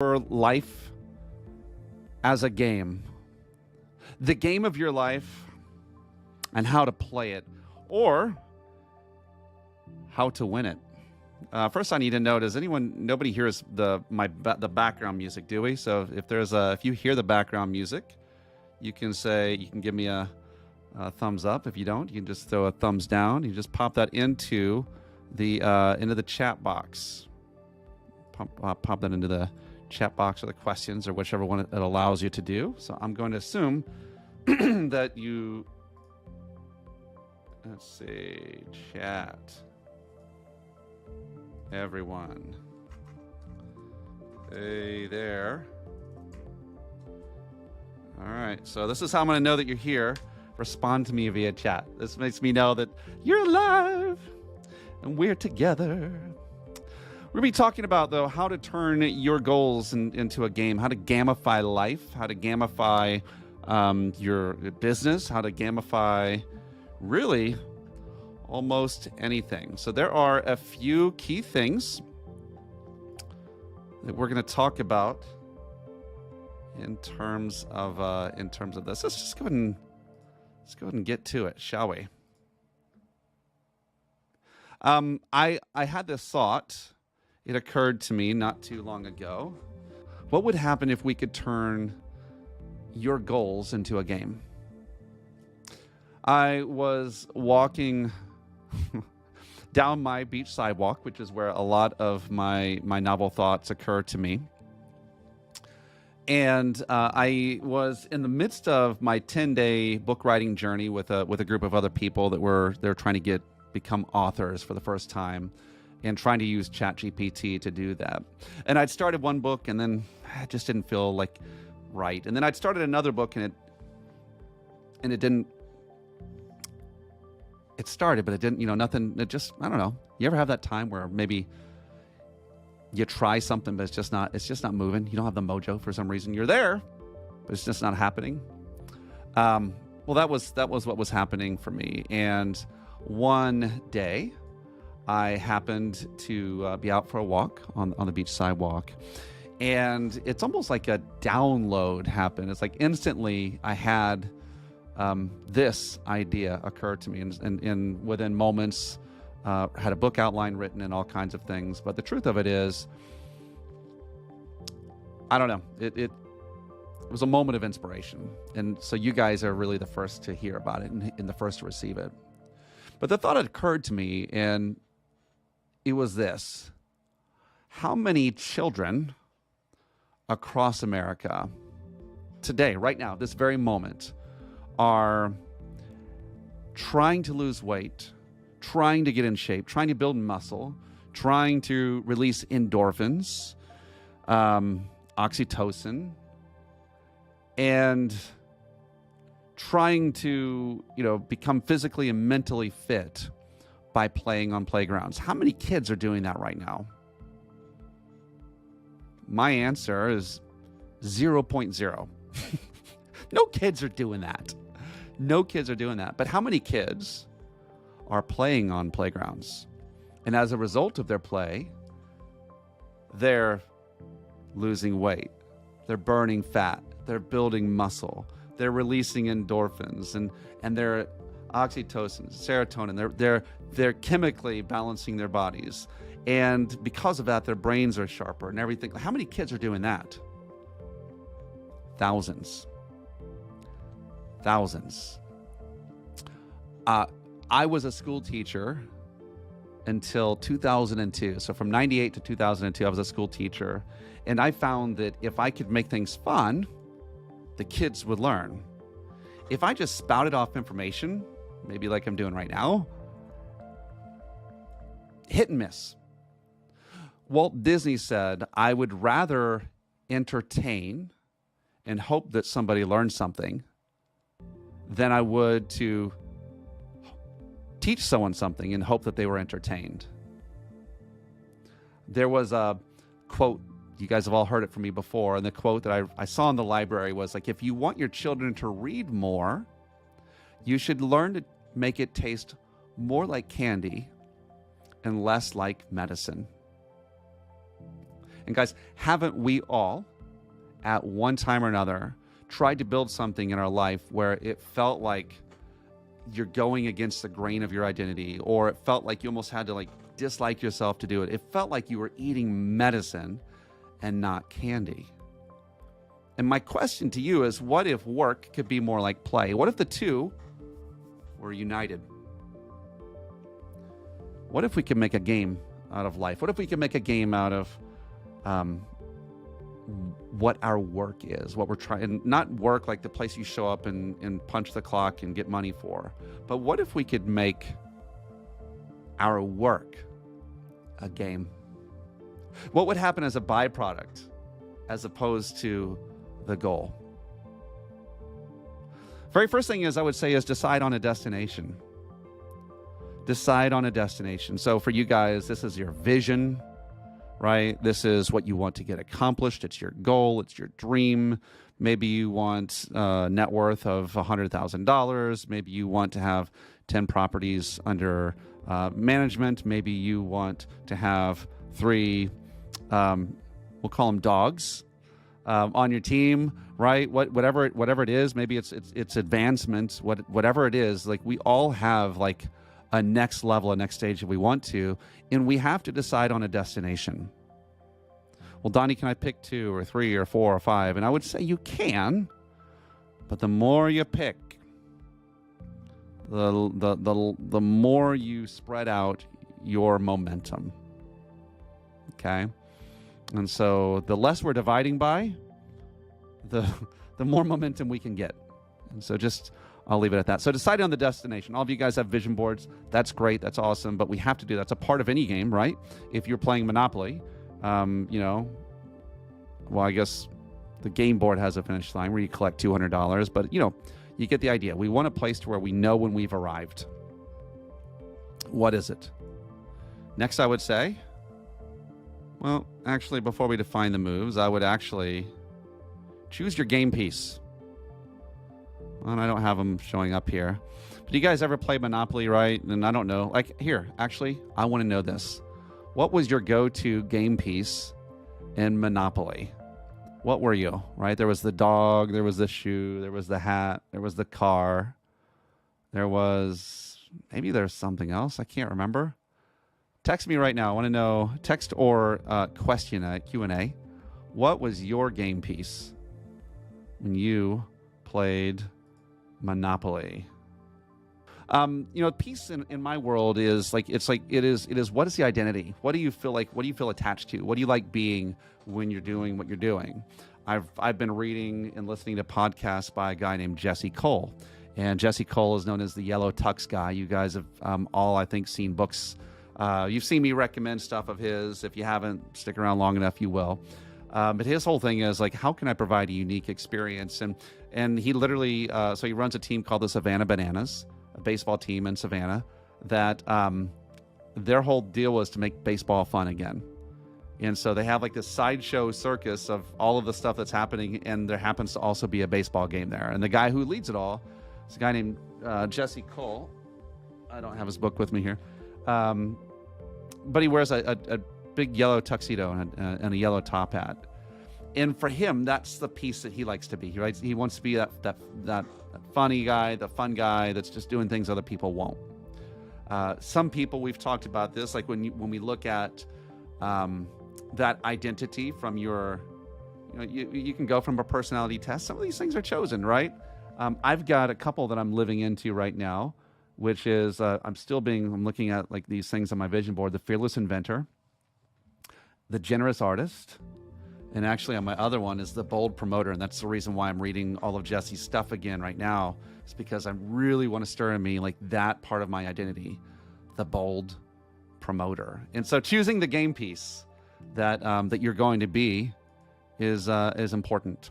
your life as a game, the game of your life and how to play it, or how to win it. First, I need to know: nobody hears the background music, do we? So if you hear the background music, you can give me a thumbs up. If you don't, you can just throw a thumbs down. You just pop that into the chat box. Pop that into the chat box or the questions or whichever one it allows you to do. So I'm going to assume that you. Let's see, chat. Everyone. Hey there. All right, so this is how I'm going to know that you're here. Respond to me via chat. This makes me know that you're alive and we're together. We're going to be talking about, though, how to turn your goals into a game, how to gamify life, how to gamify your business, how to gamify really almost anything. So there are a few key things that we're going to talk about in terms of this. Let's go ahead and get to it, shall we? I had this thought. It occurred to me not too long ago. What would happen if we could turn your goals into a game? I was walking down my beach sidewalk, which is where a lot of my novel thoughts occur to me. And I was in the midst of my 10-day book writing journey with a group of other people they're trying to become authors for the first time, and trying to use ChatGPT to do that. And I'd started one book, and then it just didn't feel like right. And then I'd started another book, and it didn't. It started, but it didn't. Nothing. It just, I don't know. You ever have that time where maybe you try something, but it's just not moving? You don't have the mojo for some reason. You're there, but it's just not happening. Well, that was what was happening for me. And one day, I happened to be out for a walk on the beach sidewalk, and it's almost like a download happened. It's like instantly I had this idea occur to me, and within moments, had a book outline written and all kinds of things. But the truth of it is, I don't know. It was a moment of inspiration, and so you guys are really the first to hear about it and the first to receive it. But the thought had occurred to me, and it was this: how many children across America today, right now, this very moment, are trying to lose weight, trying to get in shape, trying to build muscle, trying to release endorphins, oxytocin, and trying to, become physically and mentally fit by playing on playgrounds? How many kids are doing that right now? My answer is 0.0. No kids are doing that. No kids are doing that. But how many kids are playing on playgrounds? And as a result of their play, they're losing weight. They're burning fat. They're building muscle. They're releasing endorphins and they're oxytocin, serotonin. They're chemically balancing their bodies. And because of that, their brains are sharper and everything. How many kids are doing that? Thousands. I was a school teacher until 2002. So from 98 to 2002, I was a school teacher. And I found that if I could make things fun, the kids would learn. If I just spouted off information, maybe like I'm doing right now, hit and miss. Walt Disney said, I would rather entertain and hope that somebody learns something than I would to teach someone something and hope that they were entertained. There was a quote, you guys have all heard it from me before, and the quote that I saw in the library was like, if you want your children to read more, you should learn to make it taste more like candy and less like medicine. And guys, haven't we all, at one time or another, tried to build something in our life where it felt like you're going against the grain of your identity, or it felt like you almost had to like dislike yourself to do it? It felt like you were eating medicine and not candy. And my question to you is, what if work could be more like play? What if the two were united? What if we could make a game out of life? What if we could make a game out of what our work is, what we're trying, not work like the place you show up and punch the clock and get money for, but what if we could make our work a game? What would happen as a byproduct as opposed to the goal? Very first thing is I would say is decide on a destination. Decide on a destination. So for you guys, this is your vision, right? This is what you want to get accomplished. It's your goal. It's your dream. Maybe you want a net worth of $100,000. Maybe you want to have 10 properties under management. Maybe you want to have 3, we'll call them dogs, on your team, right? Whatever it is, maybe it's advancement, whatever it is. Like, we all have like a next level, a next stage if we want to, and we have to decide on a destination. Well, Donnie, can I pick 2 or 3 or 4 or 5? And I would say you can, but the more you pick, the more you spread out your momentum. Okay? And so the less we're dividing by, the more momentum we can get. And so I'll leave it at that. So decide on the destination. All of you guys have vision boards. That's great. That's awesome. But we have to do that. That's a part of any game, right? If you're playing Monopoly, well, I guess the game board has a finish line where you collect $200, but you get the idea. We want a place to where we know when we've arrived. What is it? Next, I would say, well, actually, before we define the moves, I would actually choose your game piece. And I don't have them showing up here. But do you guys ever play Monopoly, right? And I don't know. Like, here, actually, I want to know this. What was your go-to game piece in Monopoly? What were you, right? There was the dog, there was the shoe, there was the hat, there was the car. Maybe there's something else. I can't remember. Text me right now. I want to know, text or question at Q&A. What was your game piece when you played Monopoly? Peace in my world is like, it is what is the identity? What do you feel like? What do you feel attached to? What do you like being when you're doing what you're doing? I've been reading and listening to podcasts by a guy named Jesse Cole. And Jesse Cole is known as the Yellow Tux guy. You guys have all, I think, seen books. You've seen me recommend stuff of his. If you haven't, stick around long enough, you will. But his whole thing is like, how can I provide a unique experience? And he literally, so he runs a team called the Savannah Bananas, a baseball team in Savannah, that their whole deal was to make baseball fun again. And so they have like this sideshow circus of all of the stuff that's happening, and there happens to also be a baseball game there. And the guy who leads it all is a guy named Jesse Cole. I don't have his book with me here. But he wears a big yellow tuxedo and a yellow top hat. And for him, that's the piece that he likes to be. Right? He wants to be that funny guy, the fun guy that's just doing things other people won't. Some people, we've talked about this, like when we look at that identity from your, you can go from a personality test. Some of these things are chosen, right? I've got a couple that I'm living into right now, which is I'm looking at like these things on my vision board: the fearless inventor, the generous artist, and actually on my other one is the bold promoter. And that's the reason why I'm reading all of Jesse's stuff again right now. It's because I really want to stir in me like that part of my identity, the bold promoter. And so choosing the game piece that you're going to be is important.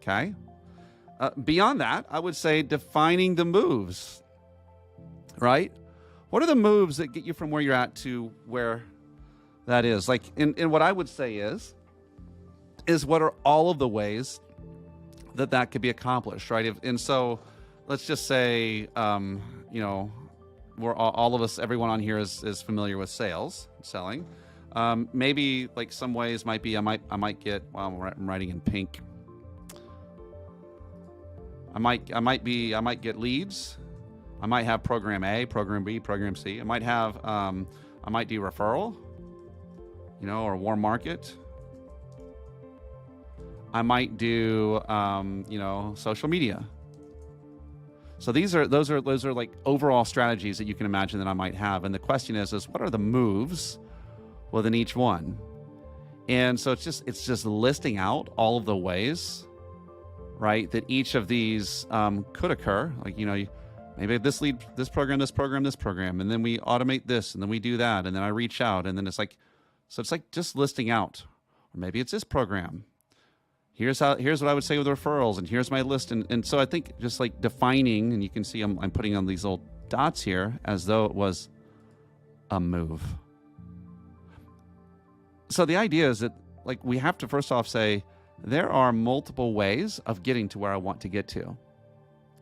Okay. Beyond that, I would say defining the moves. Right? What are the moves that get you from where you're at to where that is? Like, and what I would say is what are all of the ways that could be accomplished, right? And so let's just say, we're all of us, everyone on here is familiar with selling. Maybe like some ways might be I might get, well, I'm writing in pink. I might get leads. I might have program A, program B, program C. I might have I might do referral, or warm market. I might do social media. So those are like overall strategies that you can imagine that I might have. And the question is what are the moves within each one? And so it's just listing out all of the ways, right, that each of these could occur. Like, maybe this lead, this program, and then we automate this, and then we do that, and then I reach out, and then it's like just listing out. Or maybe it's this program. Here's what I would say with referrals, and here's my list. And so I think just like defining, and you can see I'm putting on these little dots here as though it was a move. So the idea is that like we have to first off say there are multiple ways of getting to where I want to get to.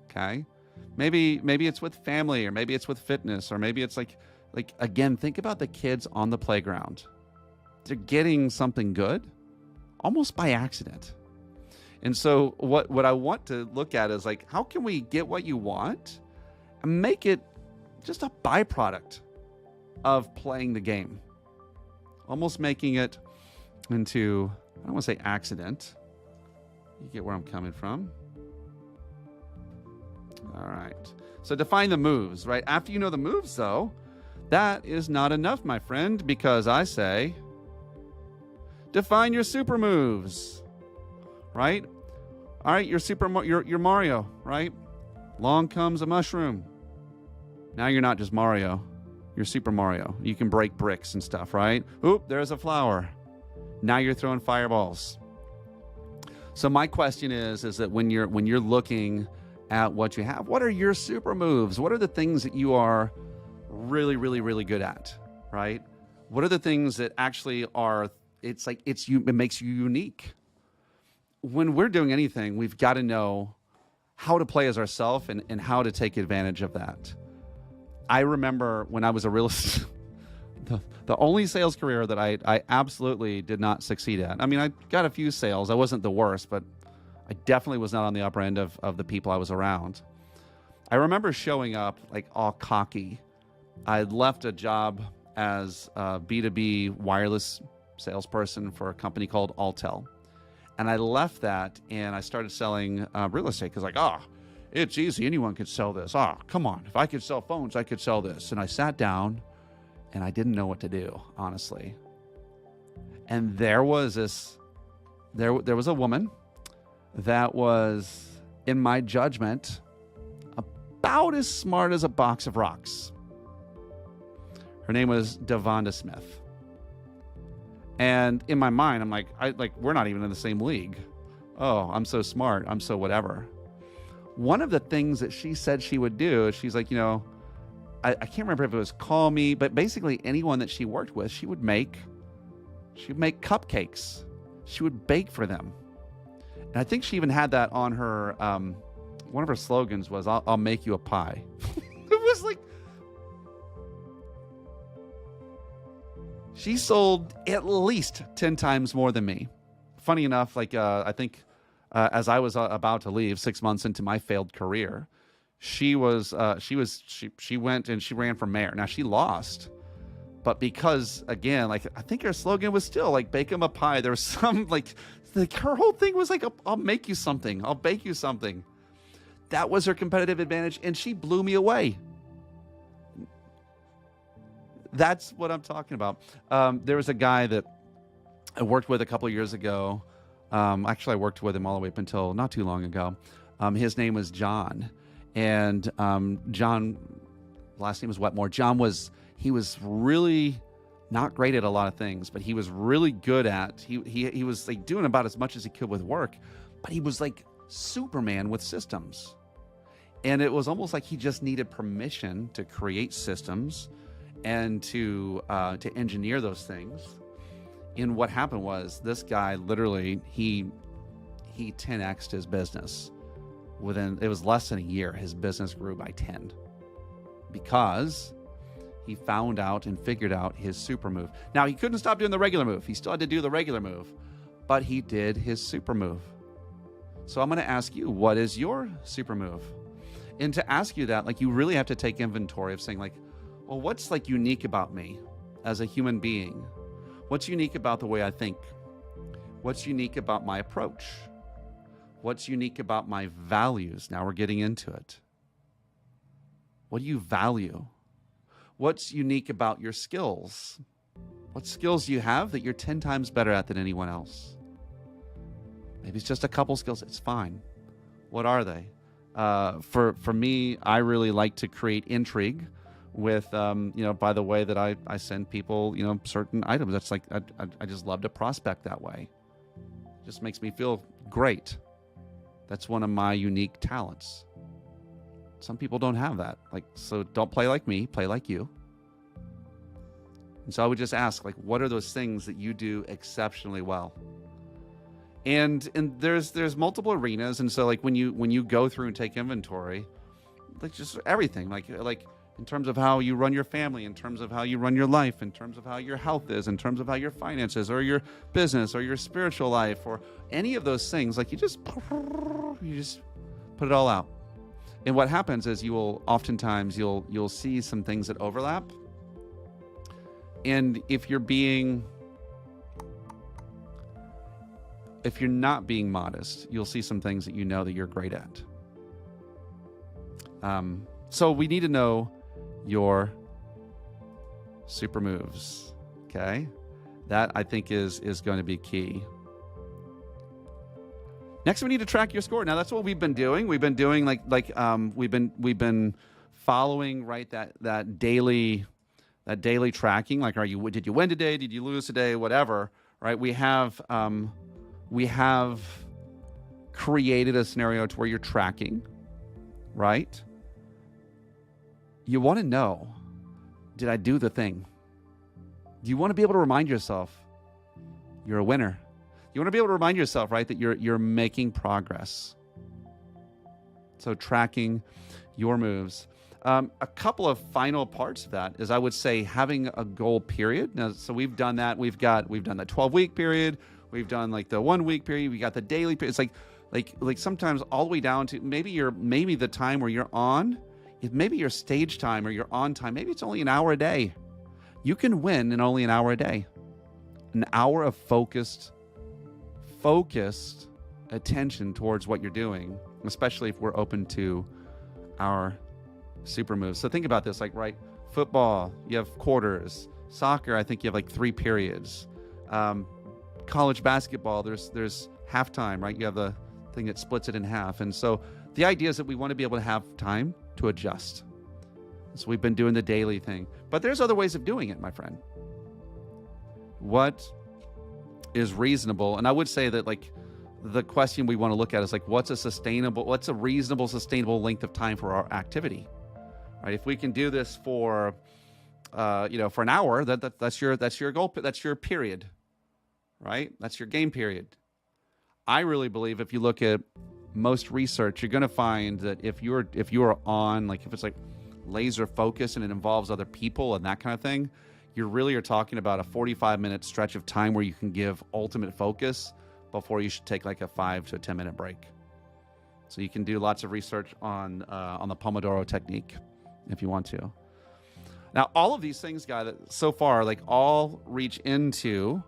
Okay? Maybe it's with family, or maybe it's with fitness, or maybe it's like again, think about the kids on the playground. They're getting something good almost by accident. And so what I want to look at is like, how can we get what you want and make it just a byproduct of playing the game? Almost making it into, I don't want to say accident. You get where I'm coming from. All right. So define the moves, right? After you know the moves, though, that is not enough, my friend, because I say, define your super moves, right? All right, you're Mario, right? Along comes a mushroom. Now you're not just Mario, you're Super Mario. You can break bricks and stuff, right? Oop, there's a flower. Now you're throwing fireballs. So my question is that when you're looking at what you have, what are your super moves? What are the things that you are really, really, really good at, right? What are the things that actually are, it makes you unique? When we're doing anything, we've got to know how to play as ourselves and how to take advantage of that. I remember when I was a real estate, the only sales career that I absolutely did not succeed at. I mean, I got a few sales. I wasn't the worst, but I definitely was not on the upper end of the people I was around. I remember showing up like all cocky. I had left a job as a B2B wireless salesperson for a company called Altel. And I left that and I started selling real estate because it's easy. Anyone could sell this. Come on. If I could sell phones, I could sell this. And I sat down and I didn't know what to do, honestly. And there was a woman that was, in my judgment, about as smart as a box of rocks. Her name was Devonda Smith. And in my mind, I'm like, we're not even in the same league. Oh, I'm so smart. I'm so whatever. One of the things that she said she would do is she's like, I can't remember if it was call me, but basically anyone that she worked with, she would make cupcakes. She would bake for them. And I think she even had that on her, one of her slogans was, I'll make you a pie. It was like, she sold at least 10 times more than me. Funny enough, I think as I was about to leave 6 months into my failed career, she went and she ran for mayor. Now she lost, but because again, I think her slogan was still bake them a pie. There was some her whole thing was I'll make you something. I'll bake you something. That was her competitive advantage, and she blew me away. That's what I'm talking about. There was a guy that I worked with a couple of years ago. Actually, I worked with him all the way up until not too long ago. His name was John. And John, last name was Wetmore. He was really not great at a lot of things, but he was really good at, he was doing about as much as he could with work, but he was like Superman with systems. And it was almost like he just needed permission to create systems and to engineer those things. And what happened was this guy literally, he 10x'd his business. It was less than a year, his business grew by 10 because he found out and figured out his super move. Now, he couldn't stop doing the regular move. He still had to do the regular move, but he did his super move. So I'm going to ask you, what is your super move? And to ask you that, like, you really have to take inventory of saying, like, well, what's like unique about me as a human being? What's unique about the way I think? What's unique about my approach? What's unique about my values? Now we're getting into it. What do you value? What's unique about your skills? What skills do you have that you're 10 times better at than anyone else? Maybe it's just a couple skills. It's fine. What are they? For me, I really like to create intrigue with, by the way that I send people, certain items. That's like, I just love to prospect that way. It just makes me feel great. That's one of my unique talents. Some people don't have that. So don't play like me, play like you. And so I would just ask, what are those things that you do exceptionally well? And there's multiple arenas. And so when you go through and take inventory, just everything, like in terms of how you run your family, in terms of how you run your life, in terms of how your health is, in terms of how your finances or your business or your spiritual life or any of those things, you just put it all out. And what happens is oftentimes you'll see some things that overlap. And if you're not being modest, you'll see some things that that you're great at. So we need to know your super moves, okay? That I think is going to be key. Next, we need to track your score. Now, that's what we've been doing. We've been doing we've been following that daily tracking. Did you win today? Did you lose today? Whatever, right? We have created a scenario to where you're tracking, right? You want to know, did I do the thing? Do you want to be able to remind yourself you're a winner? You want to be able to remind yourself, right, that you're making progress. So tracking your moves. A couple of final parts of that is, I would say, having a goal period. Now, so we've done that. We've done the 12-week period. We've done the 1 week period. We got the daily period. It's like sometimes all the way down to maybe the time where you're on, maybe your stage time or your on time, maybe it's only an hour a day. You can win in only an hour a day. An hour of focused attention towards what you're doing, especially if we're open to our super moves. So think about this, right? Football, you have quarters. Soccer, I think you have 3 periods. College basketball, there's halftime, right? You have the thing that splits it in half. And so the idea is that we want to be able to have time to adjust. So we've been doing the daily thing. But there's other ways of doing it, my friend. What is reasonable? And I would say that the question we want to look at is what's a reasonable, sustainable length of time for our activity, right? If we can do this for an hour, that's your goal, that's your period, right? That's your game period. I really believe if you look at most research, you're going to find that if you are on, if it's laser focus and it involves other people and that kind of thing, you really are talking about a 45-minute stretch of time where you can give ultimate focus before you should take a 5 to 10 minute break. So you can do lots of research on the Pomodoro technique if you want to. Now, all of these things, guys, so far, all reach into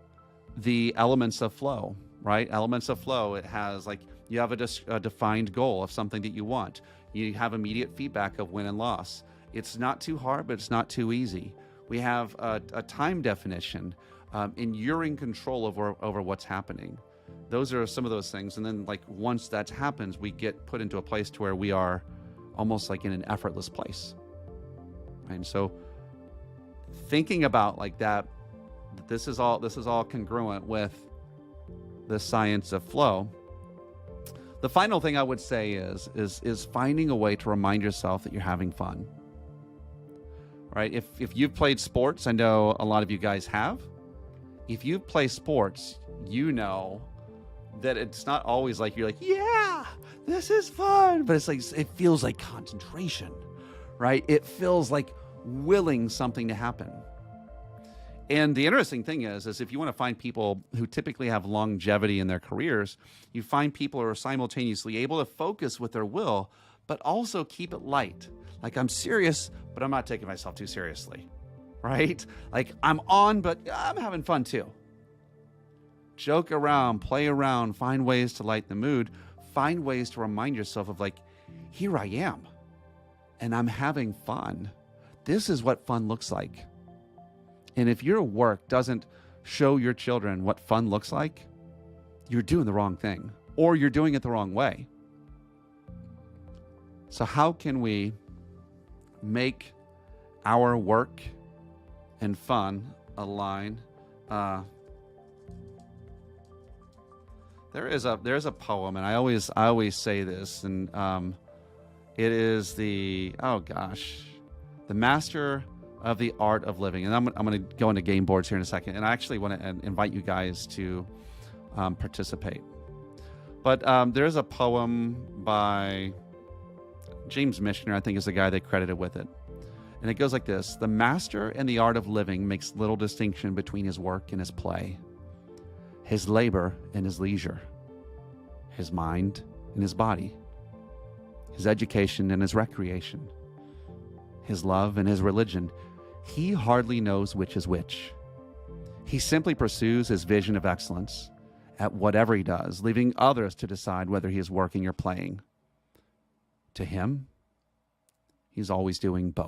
the elements of flow, right? Elements of flow. It has you have a defined goal of something that you want. You have immediate feedback of win and loss. It's not too hard, but it's not too easy. We have a time definition, and you're in control over what's happening. Those are some of those things. And then once that happens, we get put into a place to where we are almost in an effortless place. And so thinking about that, this is all congruent with the science of flow. The final thing I would say is finding a way to remind yourself that you're having fun. Right? If you've played sports, I know a lot of you guys have. If you play sports, you know that it's not always you're yeah, this is fun, but it's it feels like concentration, right? It feels like willing something to happen. And the interesting thing is if you want to find people who typically have longevity in their careers, you find people who are simultaneously able to focus with their will, but also keep it light. Like, I'm serious, but I'm not taking myself too seriously, right? Like, I'm on, but I'm having fun too. Joke around, play around, find ways to lighten the mood, find ways to remind yourself of, like, here I am, and I'm having fun. This is what fun looks like. And if your work doesn't show your children what fun looks like, you're doing the wrong thing, or you're doing it the wrong way. So how can we make our work and fun align? There's a poem, and I always say this, and it is the Master of the Art of Living. And I'm going to go into game boards here in a second, and I actually want to invite you guys to participate. But there's a poem by James Michener, I think is the guy they credited with it. And it goes like this: the master in the art of living makes little distinction between his work and his play, his labor and his leisure, his mind and his body, his education and his recreation, his love and his religion. He hardly knows which is which. He simply pursues his vision of excellence at whatever he does, leaving others to decide whether he is working or playing. To him, he's always doing both.